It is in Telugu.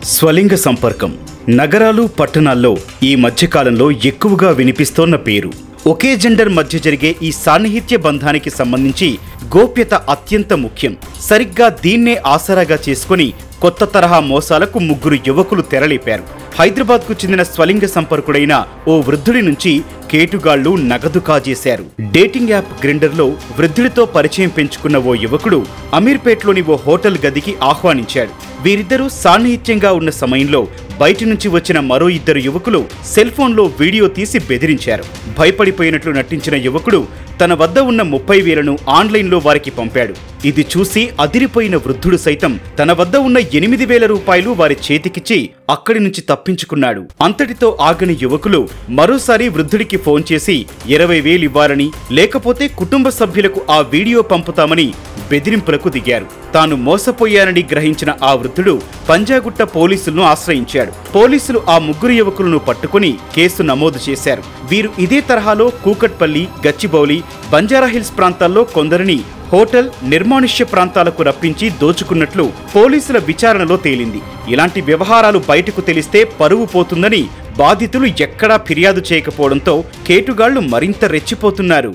స్వలింగ సంపర్కం నగరాలు పట్టణాల్లో ఈ మధ్యకాలంలో ఎక్కువగా వినిపిస్తోన్న పేరు. ఒకే జెండర్ మధ్య జరిగే ఈ సాన్నిహిత్య బంధానికి సంబంధించి గోప్యత అత్యంత ముఖ్యం. సరిగ్గా దీన్నే ఆసరాగా చేసుకుని కొత్త తరహా మోసాలకు ముగ్గురు యువకులు తెరలేపారు. హైదరాబాద్కు చెందిన స్వలింగ సంపర్కుడైన ఓ వృద్ధుడి నుంచి కేటుగాళ్లు నగదు కాజేశారు. డేటింగ్ యాప్ గ్రిండర్లో వృద్ధుడితో పరిచయం పెంచుకున్న ఓ యువకుడు అమీర్పేట్లోని ఓ హోటల్ గదికి ఆహ్వానించాడు. వీరిద్దరూ సాన్నిహిత్యంగా ఉన్న సమయంలో బయటి నుంచి వచ్చిన మరో ఇద్దరు యువకులు సెల్ ఫోన్లో వీడియో తీసి బెదిరించారు. భయపడిపోయినట్లు నటించిన యువకుడు తన వద్ద ఉన్న 30,000ను ఆన్లైన్లో వారికి పంపాడు. ఇది చూసి అదిరిపోయిన వృద్ధుడు సైతం తన వద్ద ఉన్న 8,000 రూపాయలు వారి చేతికిచ్చి అక్కడి నుంచి తప్పించుకున్నాడు. అంతటితో ఆగని యువకులు మరోసారి వృద్ధుడికి ఫోన్ చేసి 20,000 ఇవ్వాలని, లేకపోతే కుటుంబ సభ్యులకు ఆ వీడియో పంపుతామని బెదిరింపులకు దిగారు. తాను మోసపోయానని గ్రహించిన ఆ వృద్ధుడు పంజాగుట్ట పోలీసులను ఆశ్రయించాడు. పోలీసులు ఆ ముగ్గురు యువకులను పట్టుకుని కేసు నమోదు చేశారు. వీరు ఇదే తరహాలో కూకట్పల్లి, గచ్చిబౌలి, బంజారాహిల్స్ ప్రాంతాల్లో కొందరిని హోటల్, నిర్మానుష్య ప్రాంతాలకు రప్పించి దోచుకున్నట్లు పోలీసుల విచారణలో తేలింది. ఇలాంటి వ్యవహారాలు బయటకు తెలిస్తే పరువు పోతుందని బాధితులు ఎక్కడా ఫిర్యాదు చేయకపోవడంతో కేటుగాళ్లు మరింత రెచ్చిపోతున్నారు.